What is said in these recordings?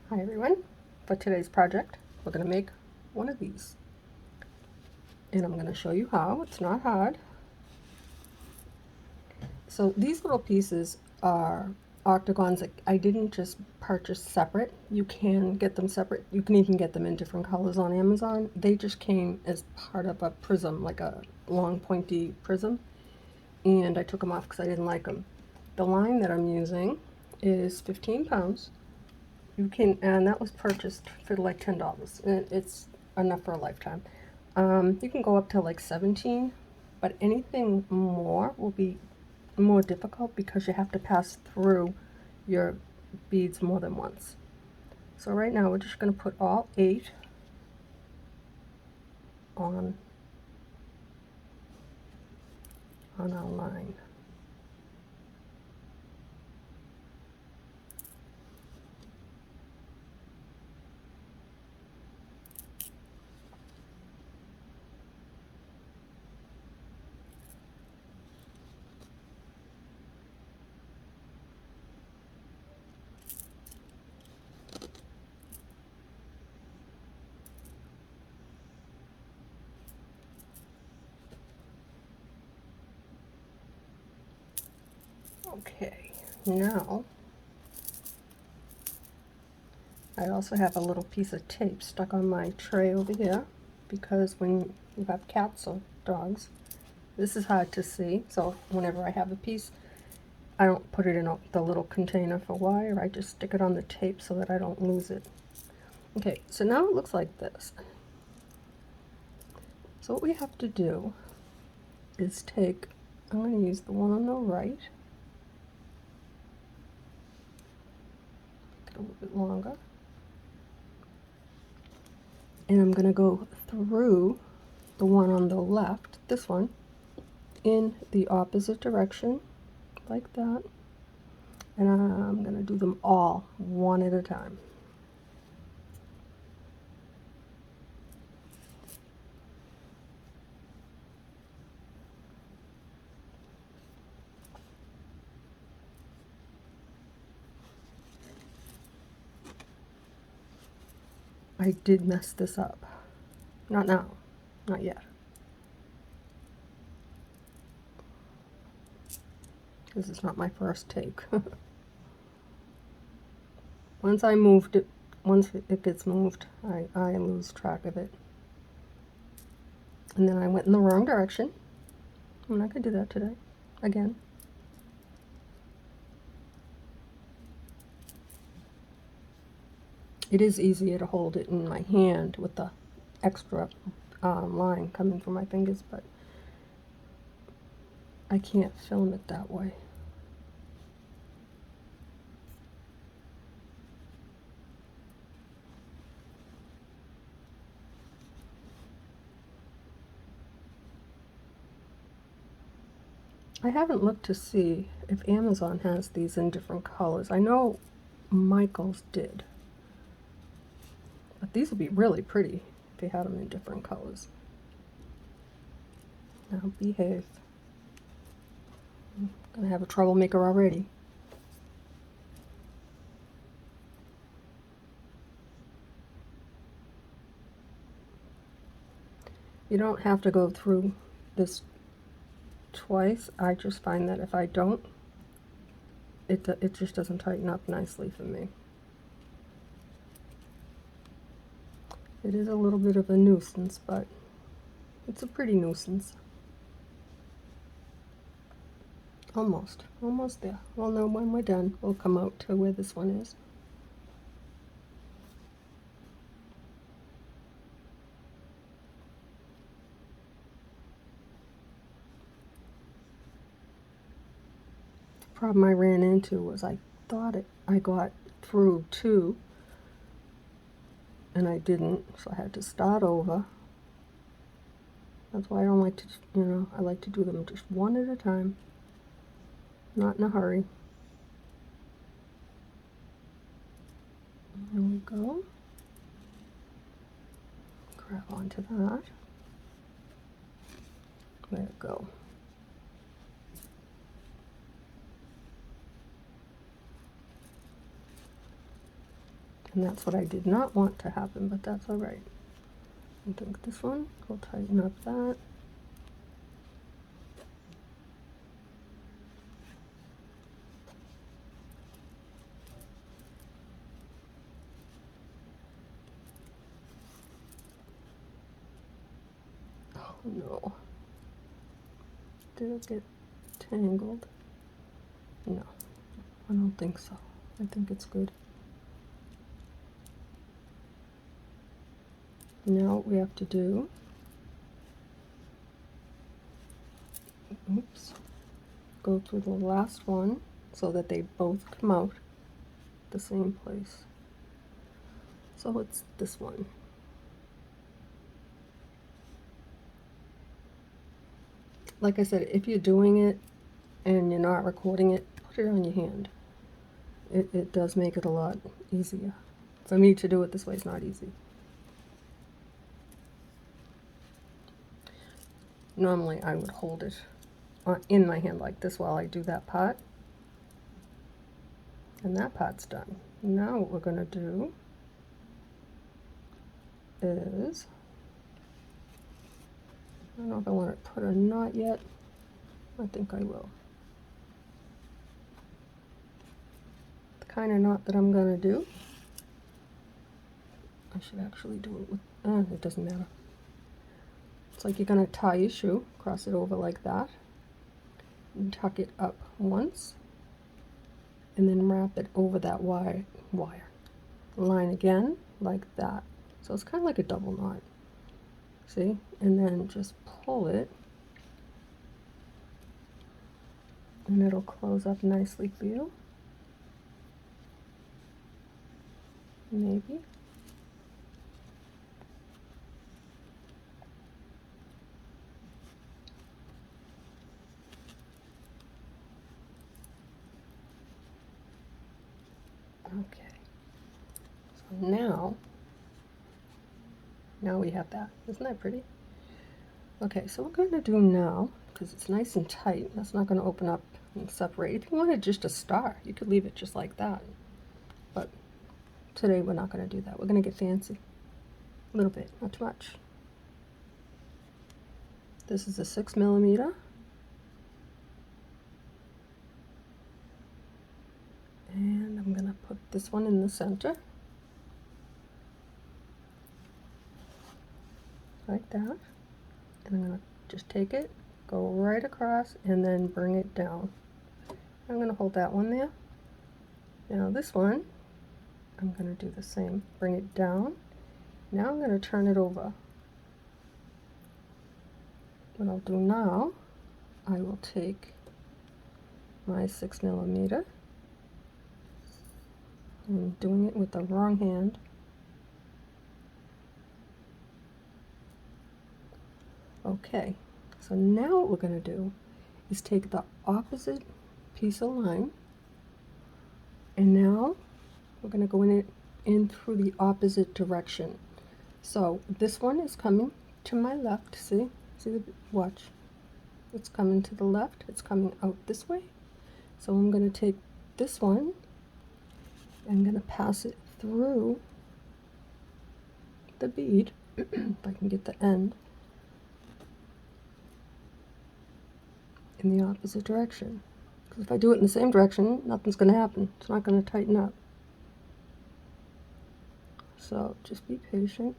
Hi everyone. For today's project, we're going to make one of these. And I'm going to show you how. It's not hard. So these little pieces are octagons that I didn't just purchase separate. You can get them separate. You can even get them in different colors on Amazon. They just came as part of a prism, like a long pointy prism. And I took them off because I didn't like them. The line that I'm using is 15 pounds. You can, and that was purchased for like $10. And it's enough for a lifetime. You can go up to like 17, but anything more will be more difficult because you have to pass through your beads more than once. So right now we're just going to put all 8 on our line. Okay, now I also have a little piece of tape stuck on my tray over here because when you have cats or dogs, this is hard to see. So whenever I have a piece, I don't put it in the little container for wire. I just stick it on the tape so that I don't lose it. Okay, so now it looks like this. So what we have to do is take, I'm going to use the one on the right, make it a little bit longer, and I'm going to go through the one on the left, this one, in the opposite direction, like that, and I'm going to do them all one at a time. I did mess this up. Not now. Not yet. This is not my first take. Once I moved it, once it gets moved, I lose track of it. And then I went in the wrong direction. I'm not going to do that today. Again. It is easier to hold it in my hand with the extra line coming from my fingers, but I can't film it that way. I haven't looked to see if Amazon has these in different colors. I know Michael's did, but these would be really pretty if they had them in different colors. Now behave. I'm gonna have a troublemaker already. You don't have to go through this twice. I just find that if I don't, it just doesn't tighten up nicely for me. It is a little bit of a nuisance, but it's a pretty nuisance. Almost there. We'll know when we're done. We'll come out to where this one is. The problem I ran into was I thought I got through 2, and I didn't, so I had to start over. That's why I don't like to, I like to do them just one at a time, not in a hurry. There we go. Grab onto that. Let it go. And that's what I did not want to happen, but that's all right. I think this one, we'll tighten up that. Oh no. Did it get tangled? No, I don't think so. I think it's good. Now what we have to do, oops, go through the last one so that they both come out the same place. So it's this one. Like I said, if you're doing it and you're not recording it, put it on your hand. It does make it a lot easier. For me to do it this way is not easy. Normally I would hold it in my hand like this while I do that part. And that part's done. Now what we're going to do is, I don't know if I want to put a knot yet. I think I will. The kind of knot that I'm going to do, I should actually do it with, it doesn't matter. It's like you're going to tie your shoe, cross it over like that, and tuck it up once, and then wrap it over that wire line again, like that. So it's kind of like a double knot, see? And then just pull it, and it'll close up nicely for you. Maybe. Okay. So now we have that. Isn't that pretty? Okay, so what we're going to do now, because it's nice and tight, that's not going to open up and separate. If you wanted just a star, you could leave it just like that. But today we're not going to do that. We're going to get fancy. A little bit, not too much. This is a 6mm. And I'm going to put this one in the center. Like that. And I'm going to just take it, go right across, and then bring it down. I'm going to hold that one there. Now this one, I'm going to do the same. Bring it down. Now I'm going to turn it over. What I'll do now, I will take my 6mm. I'm doing it with the wrong hand. Okay, so now what we're going to do is take the opposite piece of line, and now we're going to go in through the opposite direction. So this one is coming to my left. See watch. It's coming to the left. It's coming out this way. So I'm going to take this one. I'm going to pass it through the bead, if I can get the end, in the opposite direction. Because if I do it in the same direction, nothing's going to happen. It's not going to tighten up. So just be patient.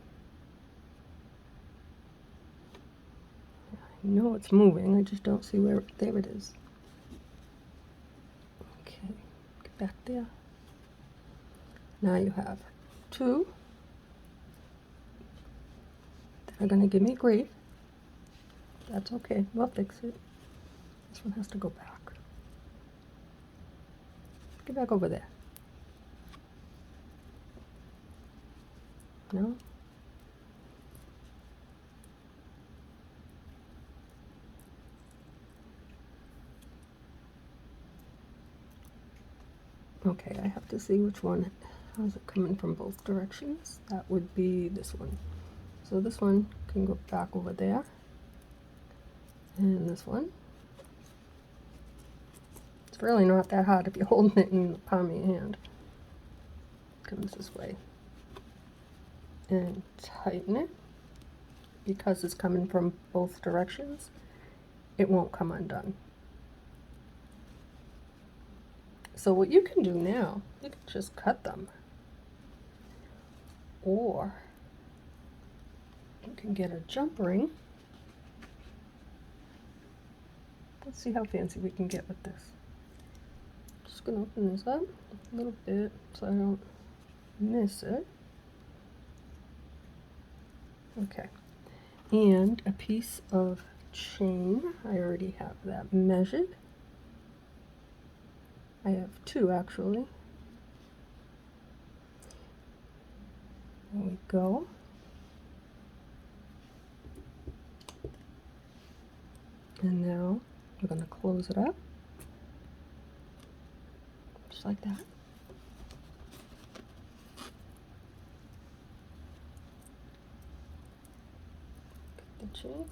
I know it's moving, I just don't see where. There it is. Okay, get back there. Now you have two that are going to give me grief. That's okay, we'll fix it. This one has to go back. Get back over there. No? Okay, I have to see which one. How's it coming from both directions? That would be this one. So this one can go back over there. And this one. It's really not that hard if you're holding it in the palm of your hand. It comes this way. and tighten it, because it's coming from both directions, it won't come undone. So what you can do now, you can just cut them, or you can get a jump ring. Let's see how fancy we can get with this. Just gonna open this up a little bit so I don't miss it. Okay, and a piece of chain. I already have that measured. I have two actually. There we go. And now we're going to close it up, just like that. Get the chain.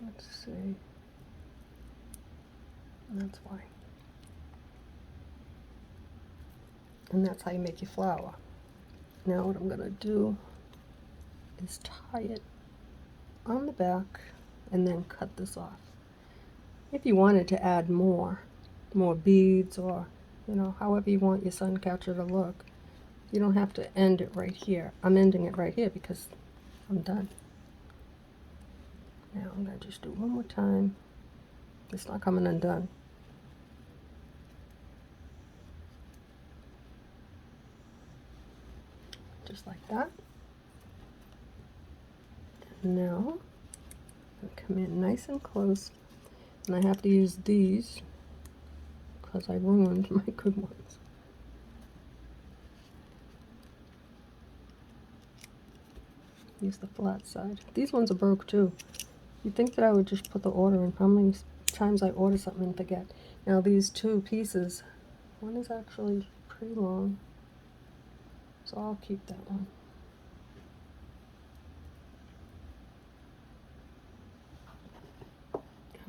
Let's see. That's why. And that's how you make your flower. Now what I'm going to do is tie it on the back and then cut this off. If you wanted to add more beads, or however you want your sun catcher to look, you don't have to end it right here. I'm ending it right here because I'm done. Now I'm going to just do it one more time. It's not coming undone. Just like that. And now I come in nice and close, and I have to use these because I ruined my good ones. Use the flat side. These ones are broke too. You'd think that I would just put the order in. How many times I order something and forget. Now these two pieces, one is actually pretty long, so I'll keep that one.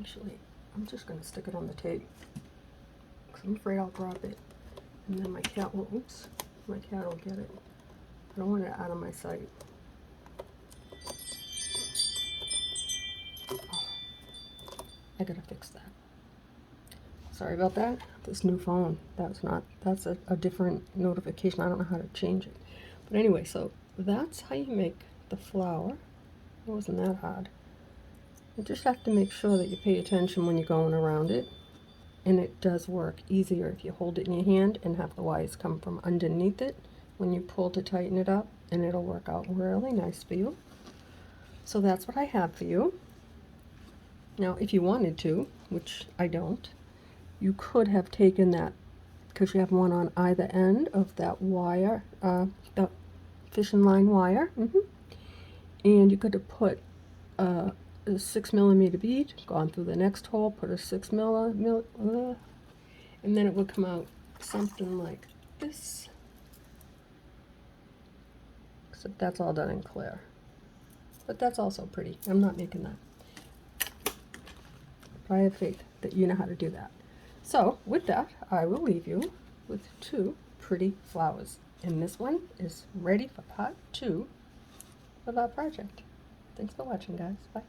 Actually, I'm just going to stick it on the tape because I'm afraid I'll drop it, and then my cat will, oops, my cat will get it. I don't want it out of my sight. Oh, I gotta fix that. Sorry about that. This new phone, that's a different notification. I don't know how to change it. But anyway, so that's how you make the flower. It wasn't that hard. You just have to make sure that you pay attention when you're going around it. And it does work easier if you hold it in your hand and have the wires come from underneath it when you pull to tighten it up, and it'll work out really nice for you. So that's what I have for you. Now, if you wanted to, which I don't, you could have taken that, because you have one on either end of that wire, the fishing line wire, and you could have put a 6mm bead, gone through the next hole, put a 6mm, and then it would come out something like this. Except that's all done in clear. But that's also pretty. I'm not making that. But I have faith that you know how to do that. So with that, I will leave you with two pretty flowers. And this one is ready for part 2 of our project. Thanks for watching, guys. Bye.